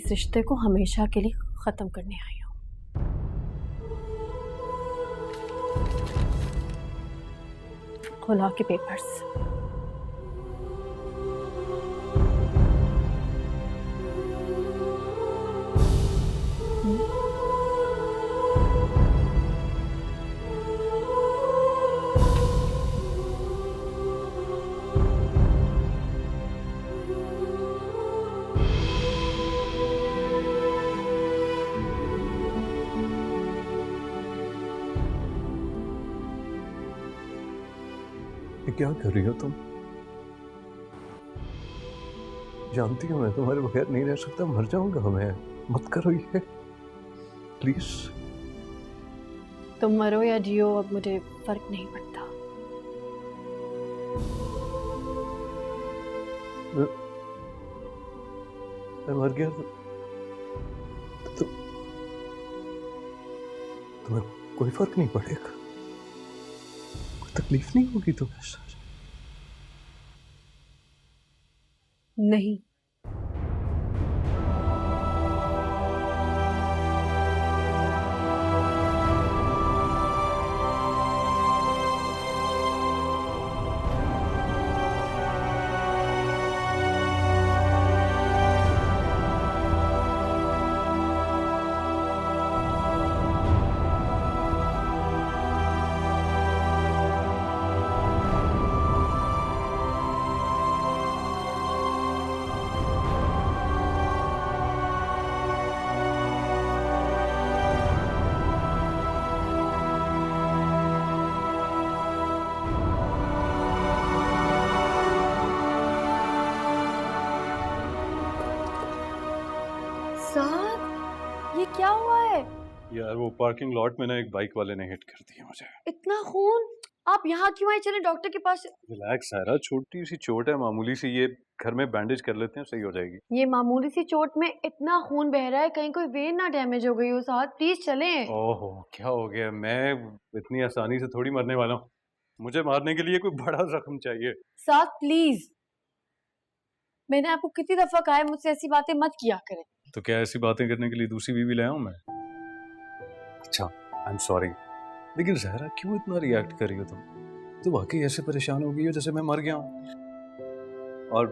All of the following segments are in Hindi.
इस रिश्ते को हमेशा के लिए खत्म करने आई हूँ। खुला के पेपर्स। क्या कर रही हो तुम? जानती हो मैं तुम्हारे बगैर नहीं रह सकता, मर जाऊंगा मैं। मत करो ये प्लीज। तुम मरो या जियो, अब मुझे फर्क नहीं पड़ता। मैं मर गया तो तुम्हें कोई फर्क नहीं पड़ेगा, कोई तकलीफ नहीं होगी तुम्हें? नहीं। साहब, ये क्या हुआ है? यार वो पार्किंग लॉट में ना एक बाइक वाले ने हिट कर दिया मुझे। इतना खून! आप यहाँ क्यों आए? चले डॉक्टर के पास। रिलैक्स सारा, छोटी सी चोट है, मामूली सी, ये घर में बैंडेज कर लेते हैं, सही हो जाएगी। ये मामूली सी चोट में इतना खून बह रहा है, कहीं कोई वेन ना डैमेज हो गई हो। साहब प्लीज चलें। ओहो, क्या हो गया? मैं इतनी आसानी से थोड़ी मरने वाला हूँ, मुझे मारने के लिए कोई बड़ा जख्म चाहिए। साहब प्लीज, मैंने आपको कितनी दफा कहा है मुझसे ऐसी बातें मत किया करें। तो क्या ऐसी बातें करने के लिए दूसरी बीवी लाया हूँ मैं? अच्छा, आई एम सॉरी, लेकिन जहरा क्यों इतना रिएक्ट कर रही हो तुम? तो वाकई ऐसे परेशान हो गई हो जैसे मैं मर गया हूँ। और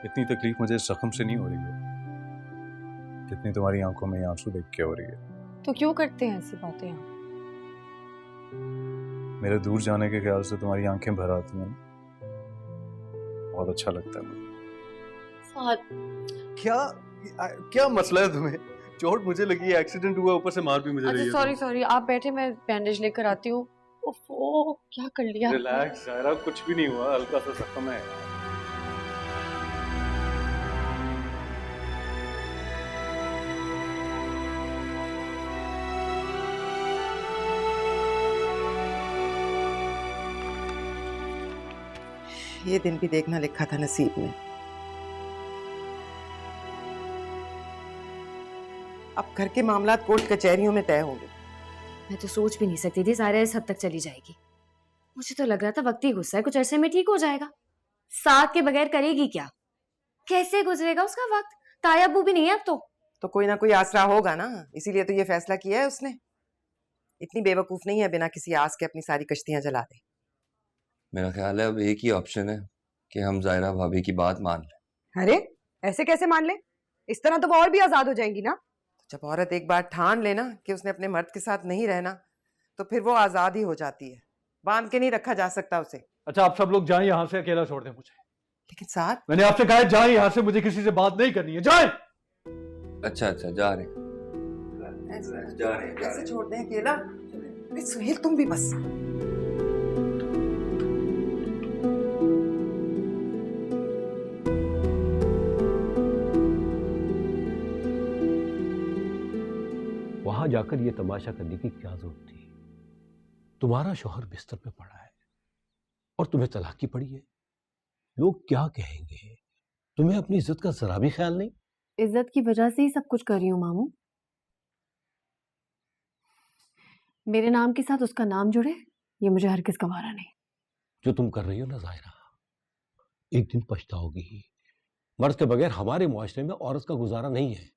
इतनी तकलीफ मुझे इस जख्म से नहीं हो रही है जितनी तुम्हारी आंखों में आंसू देख के हो रही है। तो क्यों करते हैं ऐसी बातें यहाँ? मेरे दूर जाने के ख्याल से तुम्हारी आंखें भर आती हैं, बहुत अच्छा लगता है मुझे। क्या क्या मसला है तुम्हें? चोट मुझे लगी है, एक्सीडेंट हुआ, ऊपर से मार भी मुझे रही है। सॉरी सॉरी, आप बैठे, मैं बैंडेज लेकर आती हूँ। ओफो, क्या कर लिया? रिलैक्स सारा, कुछ भी नहीं हुआ, हल्का सा जख्म है। ये दिन भी देखना लिखा था नसीब में। अब घर के मामलात कोर्ट कचहरियों में तय होंगे। मैं तो सोच भी नहीं सकती थी सारा इस हद तक चली जाएगी। मुझे तो लग रहा था वक्त ही गुस्सा है, कुछ अरसे में ठीक हो जाएगा। साथ के बगैर करेगी क्या? कैसे गुजरेगा उसका वक्त? ताया अब्बू भी नहीं है अब तो कोई ना कोई आसरा होगा ना, इसीलिए तो ये फैसला किया है उसने। इतनी बेवकूफ नहीं है बिना किसी आस के अपनी सारी कश्तियां जला दे। मेरा ख्याल है अब एक ही ऑप्शन है कि हम जायरा भाभी की बात मान लें। अरे ऐसे कैसे मान ले? इस तरह तो वो और भी आजाद हो जाएंगी ना। जब औरत एक बार ठान लेना कि उसने अपने मर्द के साथ नहीं रहना, तो फिर वो आजाद ही हो जाती है, बांध के नहीं रखा जा सकता उसे। अच्छा आप सब लोग जाएं यहाँ से, अकेला छोड़ दें मुझे। लेकिन साथ मैंने आपसे कहा है जाएं यहाँ से, मुझे किसी से बात नहीं करनी है, जाएं। अच्छा जा रहे ऐसे छोड़ दें अकेला? सुहेल तुम भी बस। वहां जाकर यह तमाशा करने की क्या जरूरत थी? तुम्हारा शौहर बिस्तर पे पड़ा है और तुम्हें तलाक की पड़ी है। लोग क्या कहेंगे? तुम्हें अपनी इज्जत का जरा भी ख्याल नहीं? इज्जत की वजह से ही सब कुछ कर रही हूँ मामू। मेरे नाम के साथ उसका नाम जुड़े, ये मुझे हरगिज़ गवारा नहीं। जो तुम कर रही हो ना जायरा, एक दिन पछताओगी। मर्द के बगैर हमारे मुआशरे में औरत का गुजारा नहीं है।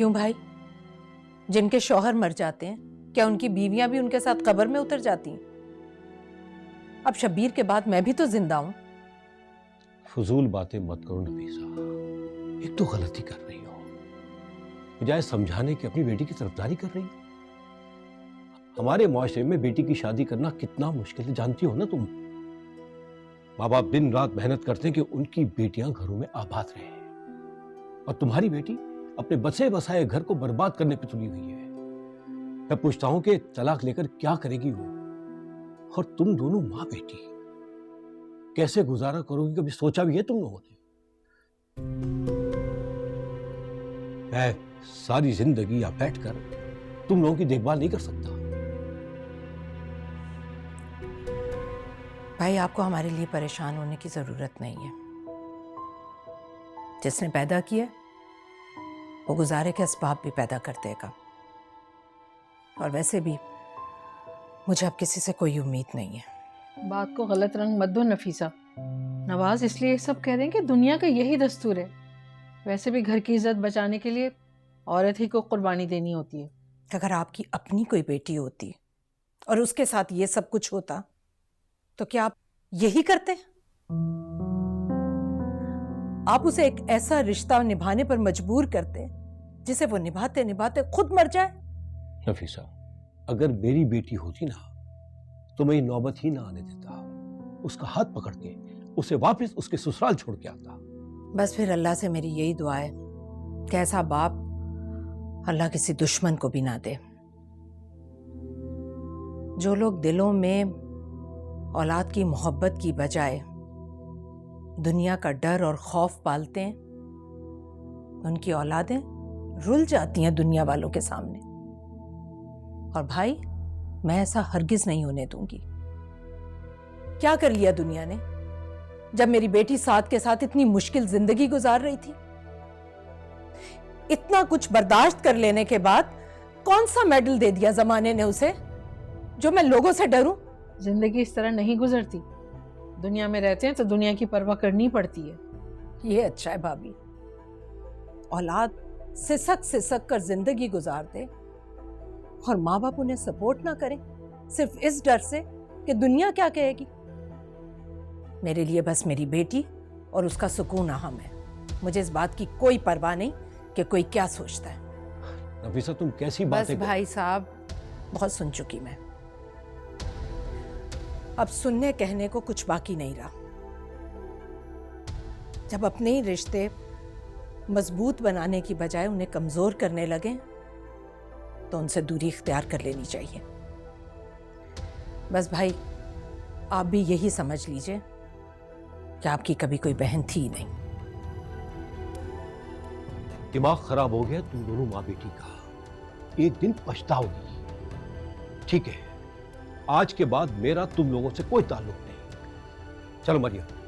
क्यों भाई, जिनके शौहर मर जाते हैं क्या उनकी बीवियां भी उनके साथ कब्र में उतर जाती हैं? अब शब्बीर के बाद मैं भी तो जिंदा हूं। फजूल बातें मत करो नफीसा, एक तो गलती कर रही हो, बजाय समझाने की अपनी बेटी की तरफदारी कर रही हो। हमारे मुआशरे में बेटी की शादी करना कितना मुश्किल है जानती हो ना तुम। माँ बाप दिन रात मेहनत करते हैं कि उनकी बेटियां घरों में आबाद रहे, और तुम्हारी बेटी अपने बसे बसाए घर को बर्बाद करने पे तुली हुई है। मैं पूछता हूं कि तलाक लेकर क्या करेगी वो, और तुम दोनों माँ बेटी कैसे गुजारा करोगी, कभी सोचा भी है तुम लोगों ने? मैं सारी जिंदगी यहाँ बैठकर तुम लोगों की देखभाल नहीं कर सकता। भाई आपको हमारे लिए परेशान होने की जरूरत नहीं है। जिसने पैदा किया वो गुजारे के असबाब भी पैदा कर देगा, और वैसे भी मुझे अब किसी से कोई उम्मीद नहीं है। बात को गलत रंग मत दो नफीसा। नवाज इसलिए सब कह रहे हैं कि दुनिया का यही दस्तूर है। वैसे भी घर की इज्जत बचाने के लिए औरत ही को कुर्बानी देनी होती है। अगर आपकी अपनी कोई बेटी होती और उसके साथ ये सब कुछ होता तो क्या आप यही करते? आप उसे एक ऐसा रिश्ता निभाने पर मजबूर करते जिसे वो निभाते निभाते खुद मर जाए। नफीसा, अगर मेरी बेटी होती ना तो मैं ये नौबत ही ना आने देता। उसका हाथ पकड़ के उसे वापस उसके ससुराल छोड़ के आता। बस फिर अल्लाह से मेरी यही दुआ है कि ऐसा बाप अल्लाह किसी दुश्मन को भी ना दे। जो लोग दिलों में औलाद की मोहब्बत की बजाय दुनिया का डर और खौफ पालते हैं, उनकी औलादें रुल जाती हैं दुनिया वालों के सामने। और भाई, मैं ऐसा हरगिज नहीं होने दूंगी। क्या कर लिया दुनिया ने जब मेरी बेटी साथ के साथ इतनी मुश्किल जिंदगी गुजार रही थी? इतना कुछ बर्दाश्त कर लेने के बाद कौन सा मेडल दे दिया जमाने ने उसे जो मैं लोगों से डरूं? जिंदगी इस तरह नहीं गुजरती। दुनिया में रहते हैं तो दुनिया की परवाह करनी पड़ती है। ये अच्छा है भाभी, औलाद सिसक सिसक कर जिंदगी गुजार दे और माँ बाप उन्हें सपोर्ट ना करें सिर्फ इस डर से कि दुनिया क्या कहेगी। मेरे लिए बस मेरी बेटी और उसका सुकून अहम है। मुझे इस बात की कोई परवाह नहीं कि कोई क्या सोचता है। नफीसा, तुम कैसी बस बातें भाई साहब, बहुत सुन चुकी मैं। अब सुनने कहने को कुछ बाकी नहीं रहा। जब अपने ही रिश्ते मजबूत बनाने की बजाय उन्हें कमजोर करने लगे तो उनसे दूरी इख्तियार कर लेनी चाहिए। बस भाई, आप भी यही समझ लीजिए कि आपकी कभी कोई बहन थी नहीं। दिमाग खराब हो गया तुम दोनों माँ बेटी का। एक दिन पछताओगी। ठीक है, आज के बाद मेरा तुम लोगों से कोई ताल्लुक नहीं। चलो मरियम।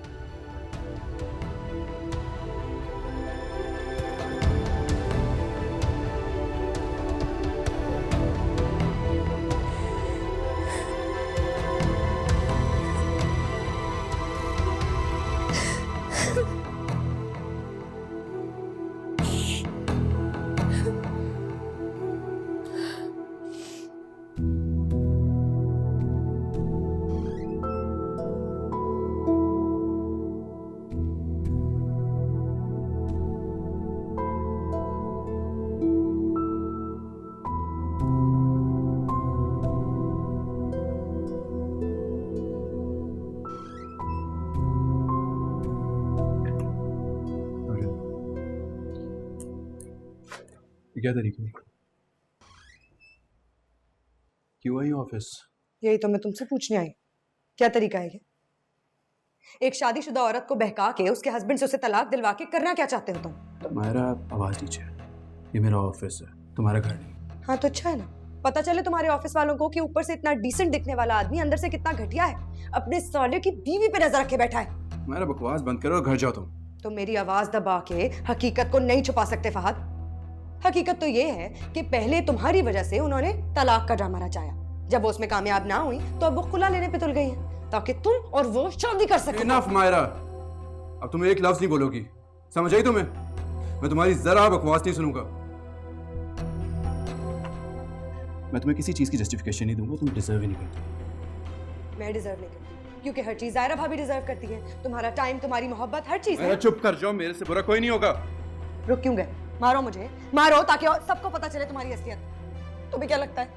क्या तरीका क्यों आई ऑफिस? यही तो मैं तुमसे पूछने आई, क्या तरीका है ये? एक शादीशुदा औरत को बहका के उसके हस्बैंड से उसे तलाक दिलवा के करना क्या चाहते हो तुम? तुम्हारा आवाज नीचे। ये मेरा ऑफिस है, तुम्हारा घर नहीं। हाँ तो अच्छा है ना, पता चले तुम्हारे ऑफिस वालों को कि ऊपर से इतना डिसेंट दिखने वाला आदमी अंदर से कितना घटिया है, अपने साले की बीवी पे नजर रखे बैठा है। मेरा बकवास बंद करो और घर जाओ तुम। तो मेरी आवाज दबा के हकीकत को नहीं छुपा सकते फहद। हकीकत तो ये है कि पहले तुम्हारी वजह से उन्होंने तलाक का ड्रामा रचाया। जब वो उसमें कामयाब ना हुई तो अब वो खुला लेने पे तुल गई हैं ताकि तुम और वो शादी कर सके। इनफ मायरा, अब तुम एक लफ्ज नहीं बोलोगी, समझ आई तुम्हें? मैं तुम्हारी जरा बकवास नहीं सुनूंगा। मैं तुम्हें किसी चीज़ की जस्टिफिकेशन नहीं दूंगा, तुम डिजर्व ही नहीं करती। मैं डिजर्व नहीं करती, क्योंकि हर चीज ज़ायरा भाभी डिजर्व करती है। तुम्हारा टाइम, तुम्हारी मोहब्बत, हर चीज। चुप कर जाओ, मेरे से बुरा कोई नहीं होगा। रुक क्यों गए? मारो मुझे, मारो, ताकि सबको पता चले तुम्हारी असलियत। तुम्हें क्या लगता है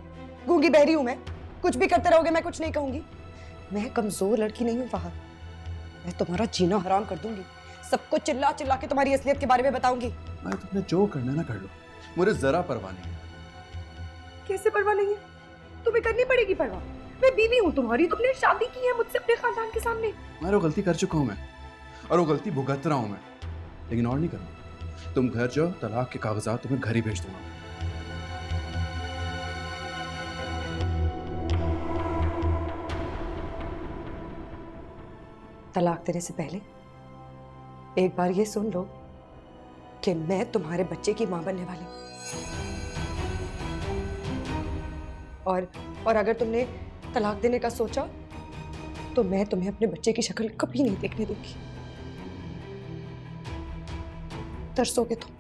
गूंगी बहरी हूं मैं? कुछ भी करते रहोगे मैं कुछ नहीं कहूंगी। मैं कमजोर लड़की नहीं हूं फहद, मैं तुम्हारा जीना हराम कर दूंगी। सबको चिल्ला चिल्ला के तुम्हारी असलियत के बारे में बताऊंगी। मैं तुमने जो करना ना कर लो, मुझे जरा परवाह नहीं है। कैसे परवाह नहीं है? तुम्हें करनी पड़ेगी परवाह। मैं बीवी हूं तुम्हारी, तुमने शादी की है मुझसे अपने खानदान के सामने। मैं वो गलती कर चुका हूं मैं, और वो गलती भुगत रहा हूं मैं, लेकिन और नहीं करूंगा। तुम घर जाओ, तलाक के कागजात तुम्हें घर ही भेज दूंगा। तलाक देने से पहले एक बार ये सुन लो कि मैं तुम्हारे बच्चे की मां बनने वाली हूं। और अगर तुमने तलाक देने का सोचा तो मैं तुम्हें अपने बच्चे की शक्ल कभी नहीं देखने दूंगी। तरसोगे तुम।